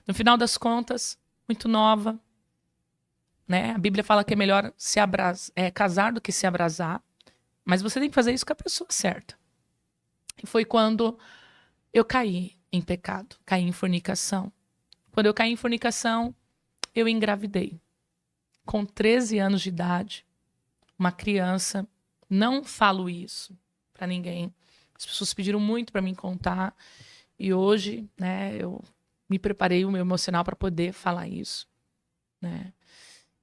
No final das contas, muito nova, né? A Bíblia fala que é melhor casar do que se abrasar, mas você tem que fazer isso com a pessoa certa. E foi quando eu caí em pecado, caí em fornicação. Quando eu caí em fornicação, eu engravidei. Com 13 anos de idade, uma criança, não falo isso para ninguém. As pessoas pediram muito para mim contar e hoje, né, eu me preparei o meu emocional para poder falar isso, né?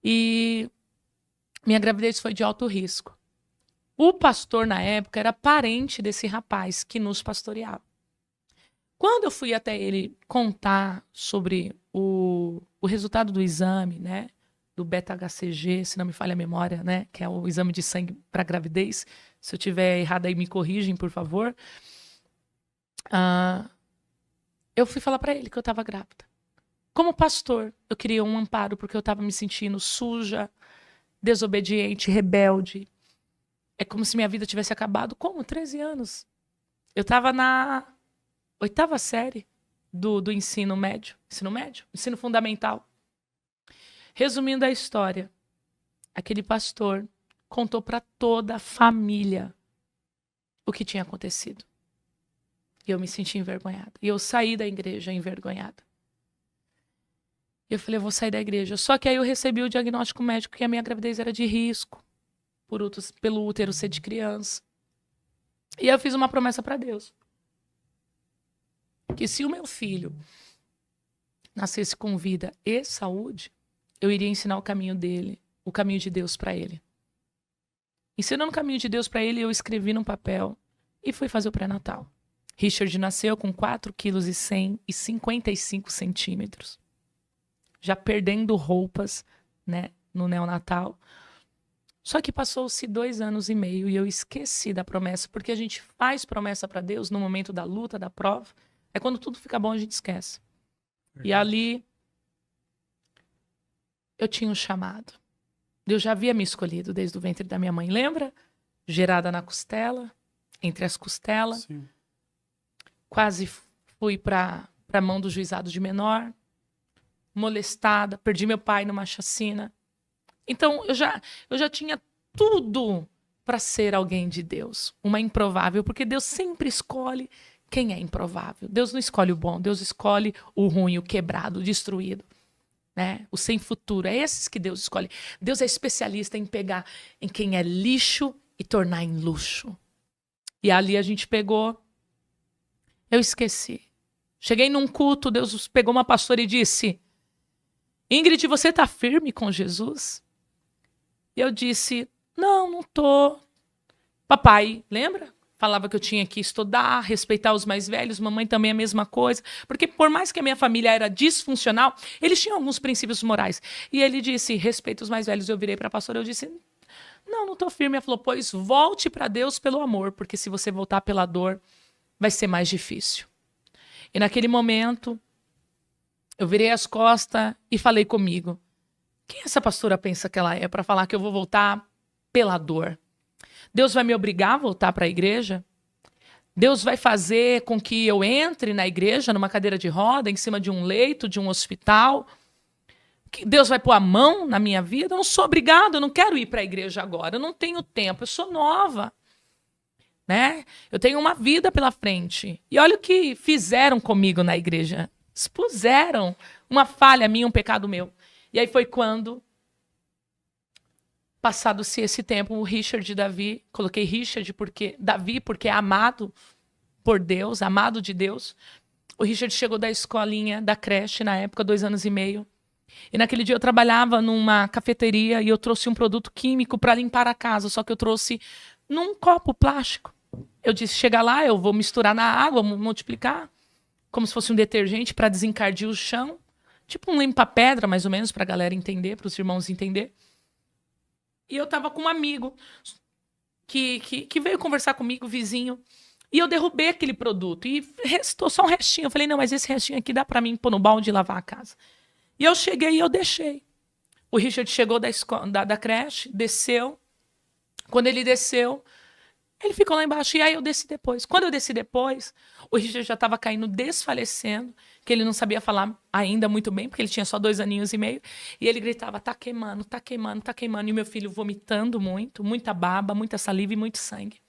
E minha gravidez foi de alto risco. O pastor na época era parente desse rapaz que nos pastoreava. Quando eu fui até ele contar sobre o resultado do exame, né, do beta-HCG, se não me falha a memória, né, que é o exame de sangue para gravidez, se eu tiver errado aí me corrigem, por favor. Eu fui falar para ele que eu estava grávida. Como pastor, eu queria um amparo porque eu estava me sentindo suja, desobediente, rebelde. É como se minha vida tivesse acabado. Como? 13 anos. Eu estava na 8ª série do ensino médio. Ensino fundamental. Resumindo a história, aquele pastor contou para toda a família o que tinha acontecido. E eu me senti envergonhada. E eu saí da igreja envergonhada. E eu falei, eu vou sair da igreja. Só que aí eu recebi o diagnóstico médico que a minha gravidez era de risco, pelo útero ser de criança. E eu fiz uma promessa para Deus. Que se o meu filho nascesse com vida e saúde, eu iria ensinar o caminho dele, o caminho de Deus para ele. Ensinando o caminho de Deus para ele, eu escrevi num papel e fui fazer o pré-natal. Richard nasceu com 4,100 kg e 55 centímetros. Já perdendo roupas, né, no neonatal. Só que passou-se 2 anos e meio e eu esqueci da promessa, porque a gente faz promessa para Deus no momento da luta, da prova. É quando tudo fica bom, a gente esquece. E ali, eu tinha um chamado. Deus já havia me escolhido desde o ventre da minha mãe, lembra? Gerada na costela, entre as costelas. Sim. Quase fui para a mão do juizado de menor. Molestada, perdi meu pai numa chacina. Então, eu já tinha tudo para ser alguém de Deus. Uma improvável, porque Deus sempre escolhe quem é improvável. Deus não escolhe o bom, Deus escolhe o ruim, o quebrado, o destruído. Né? O sem futuro. É esses que Deus escolhe. Deus é especialista em pegar em quem é lixo e tornar em luxo. E ali a gente pegou. Eu esqueci. Cheguei num culto, Deus pegou uma pastora e disse: Ingrid, você tá firme com Jesus? E eu disse: não tô. Papai, lembra? Falava que eu tinha que estudar, respeitar os mais velhos, mamãe também a mesma coisa. Porque por mais que a minha família era disfuncional, eles tinham alguns princípios morais. E ele disse, respeita os mais velhos. Eu virei para a pastora, eu disse, não tô firme. Ela falou, pois volte para Deus pelo amor, porque se você voltar pela dor, vai ser mais difícil. E naquele momento, eu virei as costas e falei comigo, quem essa pastora pensa que ela é para falar que eu vou voltar pela dor? Deus vai me obrigar a voltar para a igreja? Deus vai fazer com que eu entre na igreja numa cadeira de roda, em cima de um leito, de um hospital? Deus vai pôr a mão na minha vida? Eu não sou obrigada, eu não quero ir para a igreja agora, eu não tenho tempo, eu sou nova. Né? Eu tenho uma vida pela frente. E olha o que fizeram comigo na igreja. Expuseram uma falha minha, um pecado meu. E aí foi quando... Passado-se esse tempo, o Richard e Davi, coloquei Davi porque é amado por Deus, amado de Deus. O Richard chegou da escolinha, da creche, na época, 2 anos e meio. E naquele dia eu trabalhava numa cafeteria e eu trouxe um produto químico para limpar a casa, só que eu trouxe num copo plástico. Eu disse, chega lá, eu vou misturar na água, multiplicar, como se fosse um detergente para desencardir o chão. Tipo um limpa-pedra, mais ou menos, para a galera entender, para os irmãos entenderem. E eu tava com um amigo que veio conversar comigo, vizinho. E eu derrubei aquele produto. E restou só um restinho. Eu falei, não, mas esse restinho aqui dá pra mim pôr no balde e lavar a casa. E eu cheguei e eu deixei. O Richard chegou da creche, desceu. Quando ele desceu, Ele ficou lá embaixo e aí eu desci depois. Quando eu desci depois, o Richard já estava caindo, desfalecendo, que ele não sabia falar ainda muito bem, porque ele tinha só 2 aninhos e meio. E ele gritava, tá queimando, tá queimando, tá queimando. E meu filho vomitando muito, muita baba, muita saliva e muito sangue.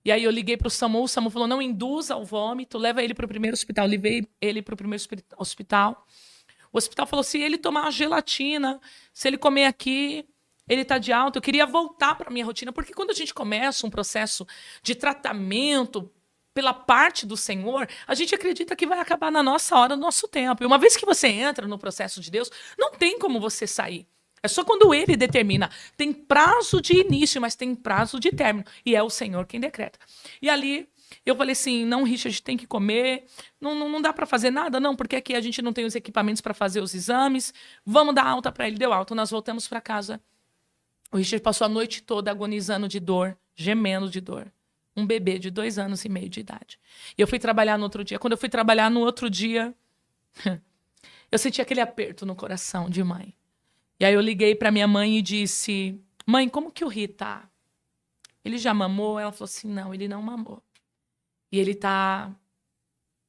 E aí eu liguei pro SAMU, o SAMU falou, não induza o vômito, leva ele pro primeiro hospital. Levei ele pro primeiro hospital. O hospital falou, se ele tomar uma gelatina, se ele comer aqui, ele está de alta. Eu queria voltar para a minha rotina, porque quando a gente começa um processo de tratamento pela parte do Senhor, a gente acredita que vai acabar na nossa hora, no nosso tempo. E uma vez que você entra no processo de Deus, não tem como você sair. É só quando ele determina. Tem prazo de início, mas tem prazo de término. E é o Senhor quem decreta. E ali eu falei assim, não, Richard, tem que comer. Não dá para fazer nada, não, porque aqui a gente não tem os equipamentos para fazer os exames. Vamos dar alta para ele. Deu alta. Nós voltamos para casa. O Richard passou a noite toda agonizando de dor, gemendo de dor. Um bebê de 2 anos e meio de idade. E eu fui trabalhar no outro dia. Quando eu fui trabalhar no outro dia, eu senti aquele aperto no coração de mãe. E aí eu liguei para minha mãe e disse, mãe, como que o Ri tá? Ele já mamou? Ela falou assim, não, ele não mamou. E ele tá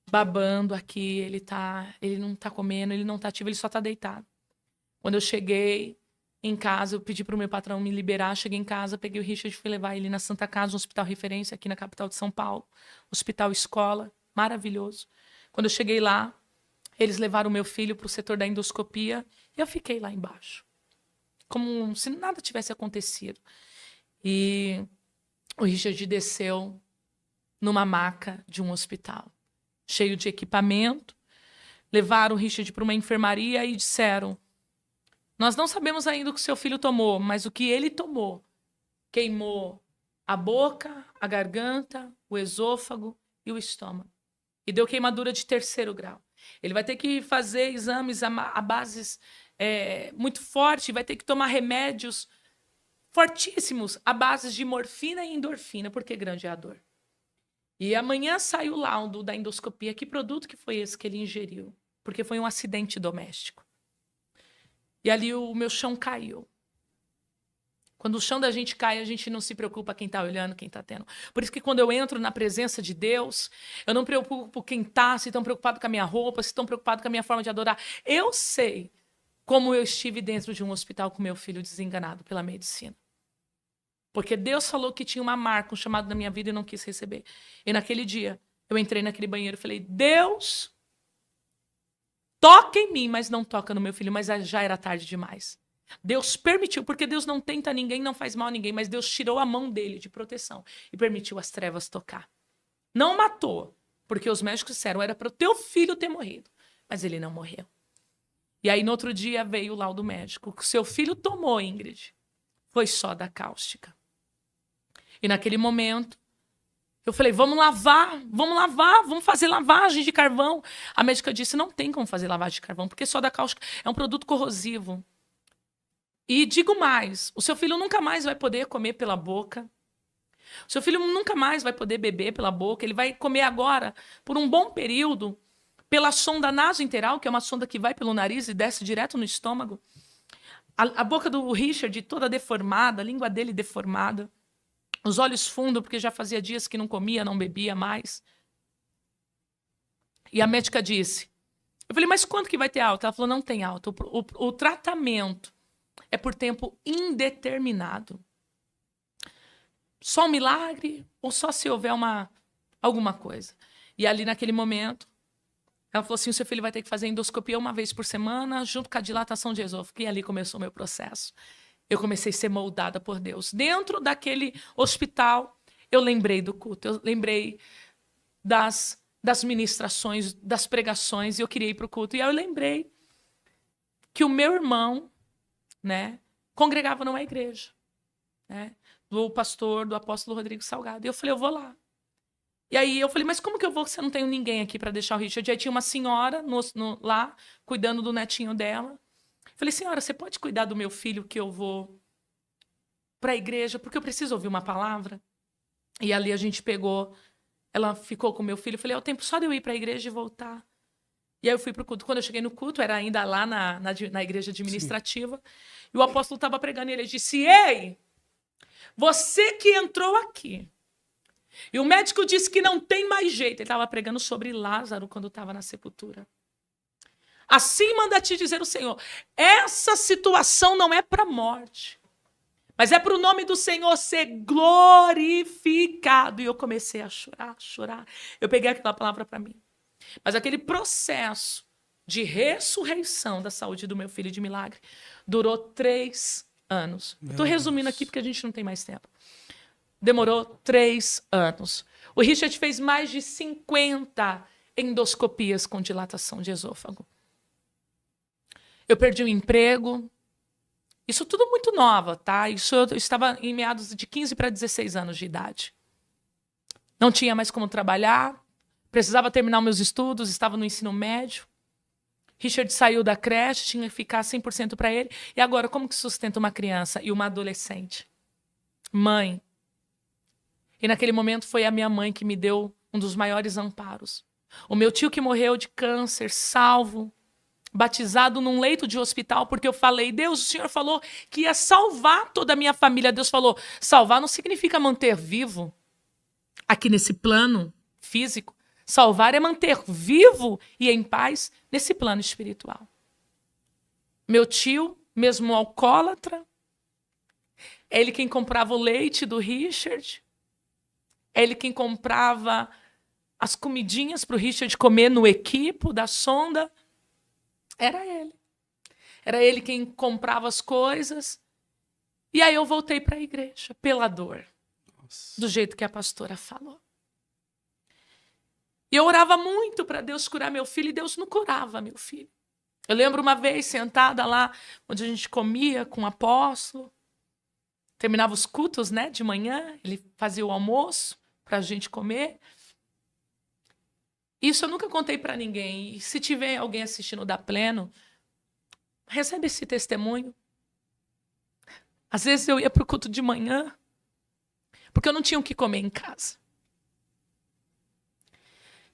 babando aqui, ele não tá comendo, ele não tá ativo, ele só tá deitado. Quando eu cheguei em casa, eu pedi pro meu patrão me liberar, cheguei em casa, peguei o Richard e fui levar ele na Santa Casa, um hospital referência aqui na capital de São Paulo, hospital escola, maravilhoso. Quando eu cheguei lá, eles levaram o meu filho pro setor da endoscopia e eu fiquei lá embaixo, como se nada tivesse acontecido. E o Richard desceu numa maca de um hospital, cheio de equipamento. Levaram o Richard para uma enfermaria e disseram, nós não sabemos ainda o que seu filho tomou, mas o que ele tomou queimou a boca, a garganta, o esôfago e o estômago. E deu queimadura de 3º grau. Ele vai ter que fazer exames a bases muito fortes, vai ter que tomar remédios fortíssimos a bases de morfina e endorfina, porque grande é a dor. E amanhã sai o laudo da endoscopia. Que produto que foi esse que ele ingeriu? Porque foi um acidente doméstico. E ali o meu chão caiu. Quando o chão da gente cai, a gente não se preocupa quem está olhando, quem está tendo. Por isso que quando eu entro na presença de Deus, eu não preocupo quem está, se estão preocupados com a minha roupa, se estão preocupados com a minha forma de adorar. Eu sei como eu estive dentro de um hospital com meu filho desenganado pela medicina. Porque Deus falou que tinha uma marca, um chamado na minha vida e não quis receber. E naquele dia, eu entrei naquele banheiro e falei, Deus, toca em mim, mas não toca no meu filho. Mas já era tarde demais. Deus permitiu, porque Deus não tenta ninguém, não faz mal a ninguém, mas Deus tirou a mão dele de proteção e permitiu as trevas tocar. Não matou, porque os médicos disseram, era para o teu filho ter morrido. Mas ele não morreu. E aí, no outro dia, veio o laudo médico. O que o seu filho tomou, Ingrid, foi só da cáustica. E naquele momento, eu falei, vamos lavar, vamos fazer lavagem de carvão. A médica disse, não tem como fazer lavagem de carvão, porque soda cáustica é um produto corrosivo. E digo mais, o seu filho nunca mais vai poder comer pela boca. O seu filho nunca mais vai poder beber pela boca. Ele vai comer agora, por um bom período, pela sonda nasointeral, que é uma sonda que vai pelo nariz e desce direto no estômago. A boca do Richard toda deformada, a língua dele deformada. Os olhos fundos, porque já fazia dias que não comia, não bebia mais. E a médica disse, eu falei, mas quanto que vai ter alta? Ela falou, não tem alta. O tratamento é por tempo indeterminado. Só um milagre ou só se houver alguma coisa. E ali naquele momento, ela falou assim, o seu filho vai ter que fazer endoscopia 1 vez por semana, junto com a dilatação de esôfago. E ali começou o meu processo. Eu comecei a ser moldada por Deus. Dentro daquele hospital, eu lembrei do culto, eu lembrei das ministrações, das pregações, e eu queria ir para o culto. E aí eu lembrei que o meu irmão, né, congregava numa igreja, né, do pastor, do apóstolo Rodrigo Salgado. E eu falei, eu vou lá. E aí eu falei, mas como que eu vou se eu não tenho ninguém aqui para deixar o Richard? Aí tinha uma senhora lá, cuidando do netinho dela. Falei, senhora, você pode cuidar do meu filho que eu vou para a igreja, porque eu preciso ouvir uma palavra? E ali a gente pegou, ela ficou com o meu filho, eu falei, é o tempo só de eu ir para a igreja e voltar. E aí eu fui para o culto. Quando eu cheguei no culto, era ainda lá na igreja administrativa, e o apóstolo estava pregando e ele disse, ei, você que entrou aqui, E o médico disse que não tem mais jeito. Ele estava pregando sobre Lázaro quando estava na sepultura. Assim manda te dizer o Senhor. Essa situação não é para a morte, mas é para o nome do Senhor ser glorificado. E eu comecei a chorar, chorar. Eu peguei aquela palavra para mim. Mas aquele processo de ressurreição da saúde do meu filho de milagre durou 3 anos. Estou resumindo aqui porque a gente não tem mais tempo. Demorou 3 anos. O Richard fez mais de 50 endoscopias com dilatação de esôfago. Eu perdi o emprego. Isso tudo muito nova, tá? Isso eu estava em meados de 15 para 16 anos de idade. Não tinha mais como trabalhar. Precisava terminar meus estudos, estava no ensino médio. Richard saiu da creche, tinha que ficar 100% para ele. E agora, como que sustenta uma criança e uma adolescente? Mãe. E naquele momento foi a minha mãe que me deu um dos maiores amparos. O meu tio que morreu de câncer, salvo, batizado num leito de hospital, porque eu falei, Deus, o Senhor falou que ia salvar toda a minha família. Deus falou, salvar não significa manter vivo aqui nesse plano físico. Salvar é manter vivo e em paz nesse plano espiritual. Meu tio, mesmo alcoólatra, é ele quem comprava o leite do Richard, é ele quem comprava as comidinhas para o Richard comer no equipo da sonda. Era ele. Era ele quem comprava as coisas. E aí eu voltei para a igreja, pela dor. Nossa. Do jeito que a pastora falou. E eu orava muito para Deus curar meu filho, e Deus não curava meu filho. Eu lembro uma vez, sentada lá, onde a gente comia com o apóstolo, terminava os cultos, né, de manhã, ele fazia o almoço para a gente comer. Isso eu nunca contei para ninguém. E se tiver alguém assistindo da Pleno, recebe esse testemunho. Às vezes eu ia para o culto de manhã, porque eu não tinha o que comer em casa.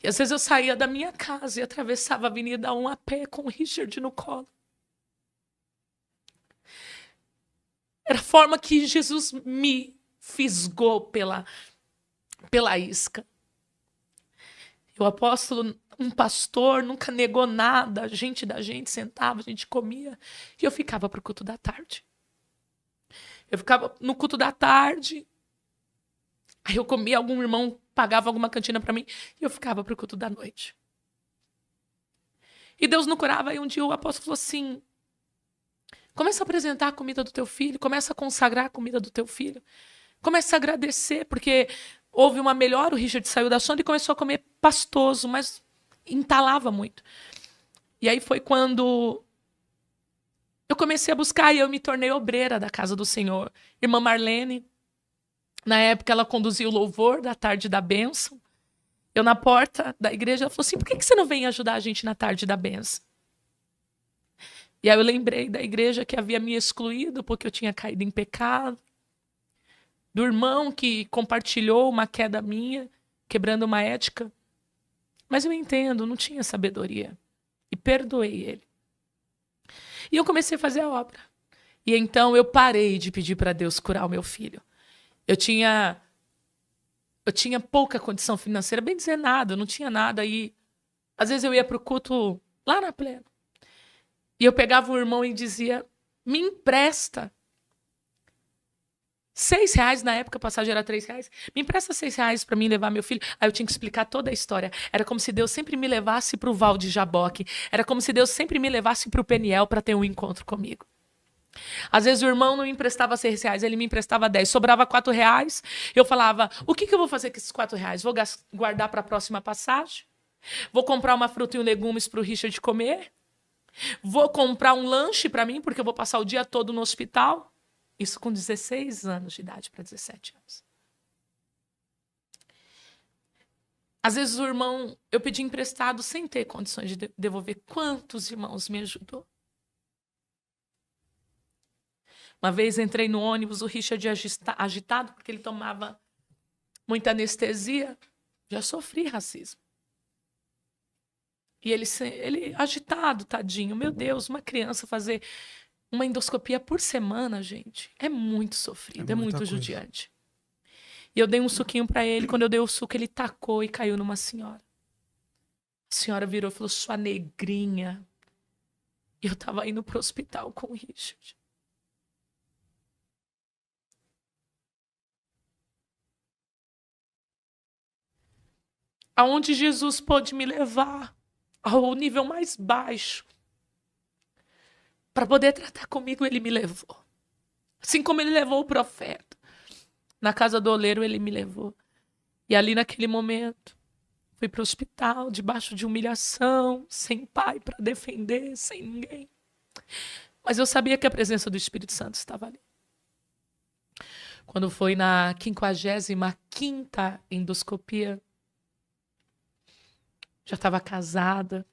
E às vezes eu saía da minha casa e atravessava a Avenida 1 a pé com o Richard no colo. Era a forma que Jesus me fisgou pela isca. O apóstolo, um pastor, nunca negou nada. A gente da gente sentava, a gente comia. E eu ficava para o culto da tarde. Eu ficava no culto da tarde. Aí eu comia, algum irmão pagava alguma cantina para mim. E eu ficava para o culto da noite. E Deus não curava. E um dia o apóstolo falou assim, começa a apresentar a comida do teu filho. Começa a consagrar a comida do teu filho. Começa a agradecer, porque houve uma melhora. O Richard saiu da sonda e começou a comer pastoso, mas entalava muito. E aí foi quando eu comecei a buscar e eu me tornei obreira da casa do Senhor. Irmã Marlene, na época ela conduzia o louvor da tarde da bênção. Eu na porta da igreja, ela falou assim, por que você não vem ajudar a gente na tarde da bênção? E aí eu lembrei da igreja que havia me excluído porque eu tinha caído em pecado. Do irmão que compartilhou uma queda minha, quebrando uma ética. Mas eu entendo, não tinha sabedoria. E perdoei ele. E eu comecei a fazer a obra. E então eu parei de pedir para Deus curar o meu filho. Eu tinha pouca condição financeira, bem dizer nada, eu não tinha nada. E às vezes eu ia para o culto lá na Pleno. E eu pegava um irmão e dizia, me empresta R$6, na época a passagem era R$3. Me empresta R$6 para mim levar meu filho. Aí eu tinha que explicar toda a história. Era como se Deus sempre me levasse para o Val de Jaboque. Era como se Deus sempre me levasse para o Peniel para ter um encontro comigo. Às vezes o irmão não me emprestava R$6, ele me emprestava 10. Sobrava R$4. Eu falava, o que eu vou fazer com esses R$4? Vou guardar para a próxima passagem? Vou comprar uma fruta e um legumes para o Richard comer? Vou comprar um lanche para mim, porque eu vou passar o dia todo no hospital? Isso com 16 anos de idade para 17 anos. Às vezes o irmão, eu pedi emprestado sem ter condições de devolver. Quantos irmãos me ajudou? Uma vez entrei no ônibus, o Richard agitado, porque ele tomava muita anestesia. Já sofri racismo. E ele agitado, tadinho. Meu Deus, uma criança fazer uma endoscopia por semana, gente, é muito sofrido, é muito judiante. E eu dei um suquinho pra ele. Quando eu dei o suco, ele tacou e caiu numa senhora. A senhora virou e falou, sua negrinha. E eu tava indo pro hospital com o Richard. Aonde Jesus pôde me levar ao nível mais baixo para poder tratar comigo, ele me levou. Assim como ele levou o profeta. Na casa do oleiro, ele me levou. E ali naquele momento, fui para o hospital, debaixo de humilhação, sem pai para defender, sem ninguém. Mas eu sabia que a presença do Espírito Santo estava ali. Quando foi na 55ª endoscopia, já estava casada.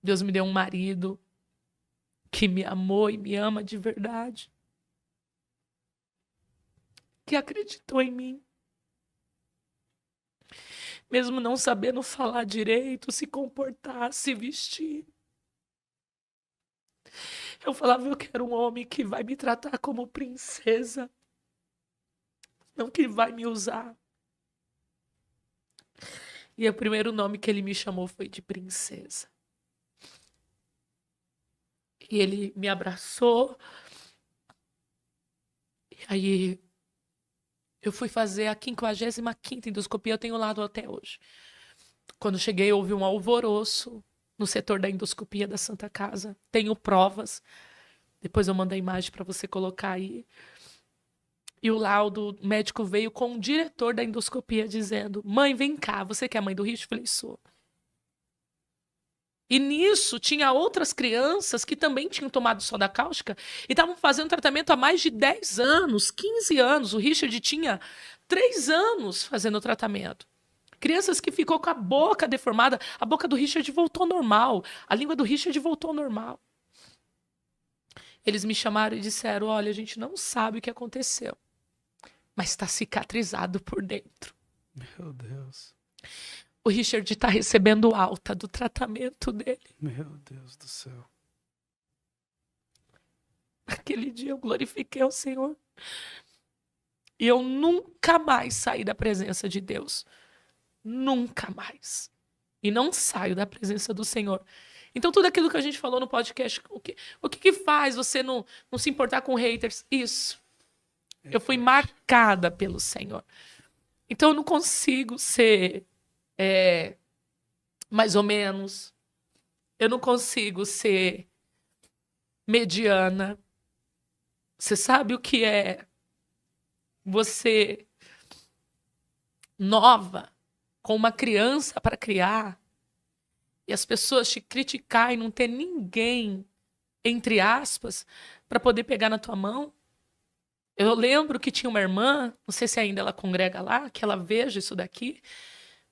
Deus me deu um marido que me amou e me ama de verdade. Que acreditou em mim. Mesmo não sabendo falar direito, se comportar, se vestir. Eu falava, eu quero um homem que vai me tratar como princesa. Não que vai me usar. E o primeiro nome que ele me chamou foi de princesa. E ele me abraçou. E aí eu fui fazer a 55ª endoscopia, eu tenho lado até hoje. Quando cheguei, houve um alvoroço no setor da endoscopia da Santa Casa. Tenho provas. Depois eu mando a imagem para você colocar aí. E o laudo médico veio com o diretor da endoscopia dizendo, mãe, vem cá, você que é a mãe do Richard? Eu falei, sou. E nisso tinha outras crianças que também tinham tomado soda cáustica e estavam fazendo tratamento há mais de 10 anos, 15 anos. O Richard tinha 3 anos fazendo tratamento. Crianças que ficou com a boca deformada, a boca do Richard voltou ao normal, a língua do Richard voltou ao normal. Eles me chamaram e disseram, olha, a gente não sabe o que aconteceu, mas está cicatrizado por dentro. Meu Deus. O Richard está recebendo alta do tratamento dele. Meu Deus do céu. Naquele dia eu glorifiquei ao Senhor. E eu nunca mais saí da presença de Deus. Nunca mais. E não saio da presença do Senhor. Então tudo aquilo que a gente falou no podcast, o que faz você não se importar com haters? Isso. Eu fui marcada pelo Senhor. Então eu não consigo ser mais ou menos. Eu não consigo ser mediana. Você sabe o que é você nova, com uma criança para criar, e as pessoas te criticar e não ter ninguém, entre aspas, para poder pegar na tua mão? Eu lembro que tinha uma irmã, não sei se ainda ela congrega lá, que ela veja isso daqui,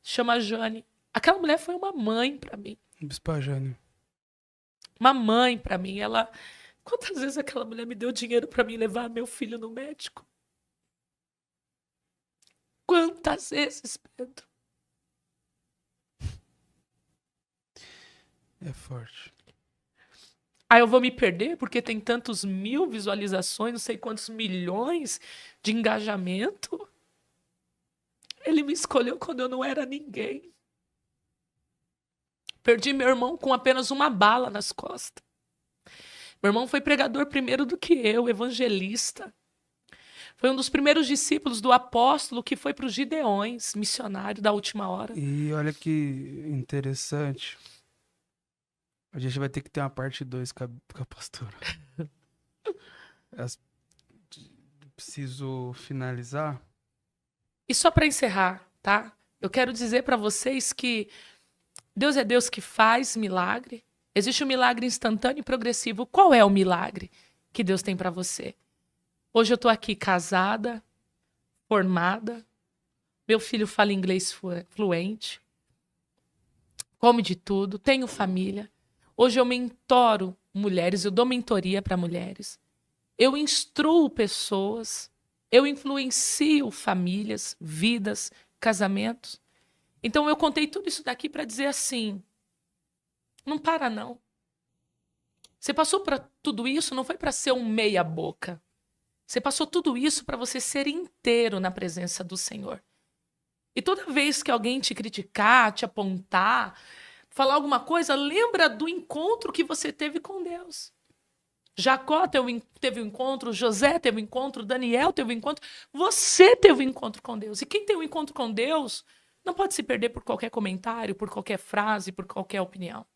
chama Jane. Aquela mulher foi uma mãe para mim. Bispa Jane. Uma mãe para mim. Ela... Quantas vezes aquela mulher me deu dinheiro para mim levar meu filho no médico? Quantas vezes, Pedro? É forte. Aí eu vou me perder porque tem tantos mil visualizações, não sei quantos milhões de engajamento. Ele me escolheu quando eu não era ninguém. Perdi meu irmão com apenas uma bala nas costas. Meu irmão foi pregador primeiro do que eu, evangelista. Foi um dos primeiros discípulos do apóstolo que foi para os Gideões, missionário da última hora. E olha que interessante. A gente vai ter que ter uma parte 2 com a pastora. Preciso finalizar. E só para encerrar, tá? Eu quero dizer para vocês que Deus é Deus que faz milagre. Existe um milagre instantâneo e progressivo. Qual é o milagre que Deus tem para você? Hoje eu estou aqui casada, formada. Meu filho fala inglês fluente. Come de tudo, tenho família. Hoje eu mentoro mulheres, eu dou mentoria para mulheres. Eu instruo pessoas. Eu influencio famílias, vidas, casamentos. Então eu contei tudo isso daqui para dizer assim, não para não. Você passou por tudo isso, não foi para ser um meia boca. Você passou tudo isso para você ser inteiro na presença do Senhor. E toda vez que alguém te criticar, te apontar, falar alguma coisa, lembra do encontro que você teve com Deus. Jacó teve um encontro, José teve um encontro, Daniel teve um encontro, você teve um encontro com Deus. E quem tem um encontro com Deus não pode se perder por qualquer comentário, por qualquer frase, por qualquer opinião.